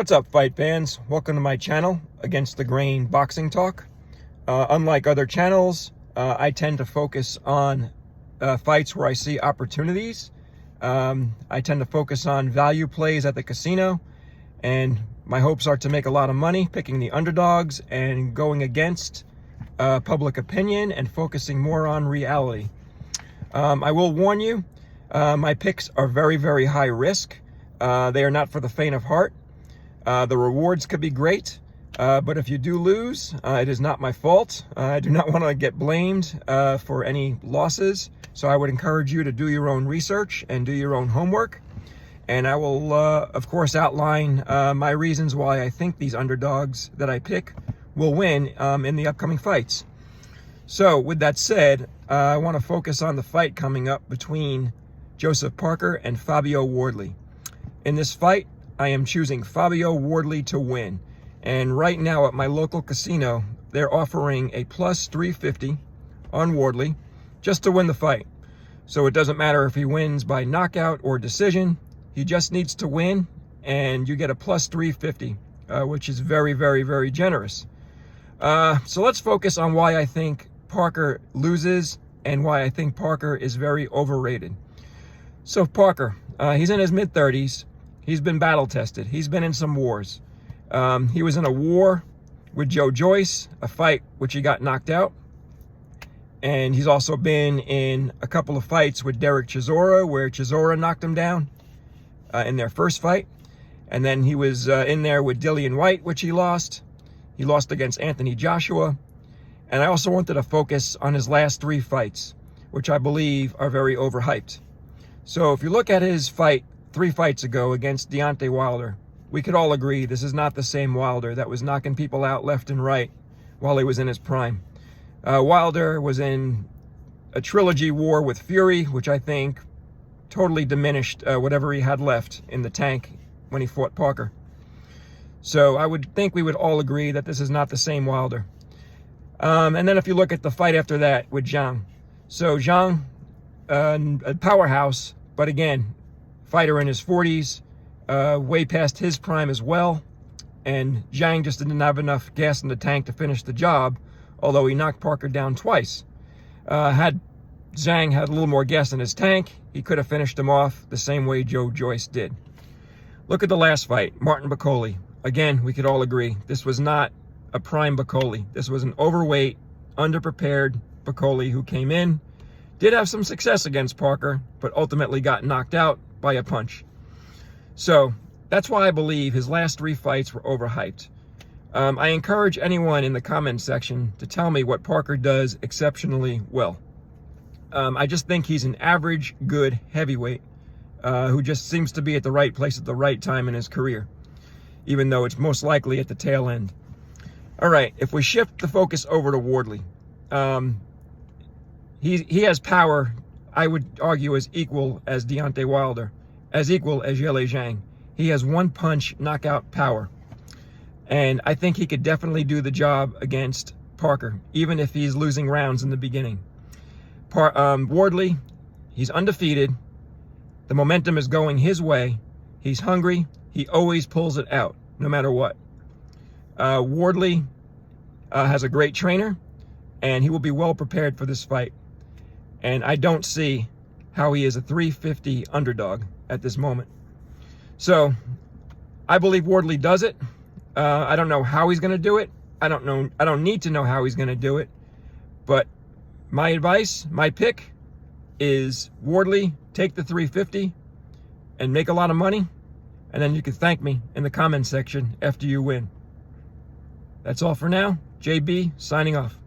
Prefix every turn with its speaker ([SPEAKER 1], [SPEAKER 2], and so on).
[SPEAKER 1] What's up, fight fans? Welcome to my channel, Against the Grain Boxing Talk. Unlike other channels, I tend to focus on fights where I see opportunities. I tend to focus on value plays at the casino, and my hopes are to make a lot of money picking the underdogs and going against public opinion and focusing more on reality. I will warn you, my picks are very, very high risk. They are not for the faint of heart. The rewards could be great, but if you do lose, it is not my fault. I do not want to get blamed for any losses, so I would encourage you to do your own research and do your own homework. And I will, of course, outline my reasons why I think these underdogs that I pick will win in the upcoming fights. So, with that said, I want to focus on the fight coming up between Joseph Parker and Fabio Wardley. In this fight, I am choosing Fabio Wardley to win. And right now at my local casino, they're offering a plus 350 on Wardley just to win the fight. So it doesn't matter if he wins by knockout or decision. He just needs to win, and you get a plus 350, which is very, very, very generous. So let's focus on why I think Parker loses and why I think Parker is very overrated. So Parker, he's in his mid-30s. He's been battle tested. He's been in some wars. He was in a war with Joe Joyce, a fight which he got knocked out. And he's also been in a couple of fights with Derek Chisora, where Chisora knocked him down in their first fight. And then he was in there with Dillian White, which he lost. He lost against Anthony Joshua. And I also wanted to focus on his last 3 fights, which I believe are very overhyped. So if you look at his fight 3 fights ago against Deontay Wilder, we could all agree this is not the same Wilder that was knocking people out left and right while he was in his prime. Wilder was in a trilogy war with Fury, which I think totally diminished whatever he had left in the tank when he fought Parker. So I would think we would all agree that this is not the same Wilder. And then if you look at the fight after that with Zhang. So Zhang, a powerhouse, but again, fighter in his 40s, way past his prime as well. And Zhang just didn't have enough gas in the tank to finish the job, although he knocked Parker down twice. Had Zhang had a little more gas in his tank, he could have finished him off the same way Joe Joyce did. Look at the last fight, Martin Bakole. Again, we could all agree, this was not a prime Bakole. This was an overweight, underprepared Bakole who came in, did have some success against Parker, but ultimately got knocked out by a punch. So that's why I believe his last 3 fights were overhyped. I encourage anyone in the comment section to tell me what Parker does exceptionally well. I just think he's an average, good heavyweight who just seems to be at the right place at the right time in his career, even though it's most likely at the tail end. All right, if we shift the focus over to Wardley, he has power, I would argue, as equal as Deontay Wilder, as equal as Yele Zhang. He has one-punch knockout power. And I think he could definitely do the job against Parker, even if he's losing rounds in the beginning. Wardley, he's undefeated. The momentum is going his way. He's hungry. He always pulls it out, no matter what. Wardley has a great trainer, and he will be well prepared for this fight. And I don't see how he is a 350 underdog at this moment. So I believe Wardley does it. I don't know how he's going to do it. I don't need to know how he's going to do it. But my advice, my pick is Wardley, take the 350 and make a lot of money. And then you can thank me in the comment section after you win. That's all for now. JB signing off.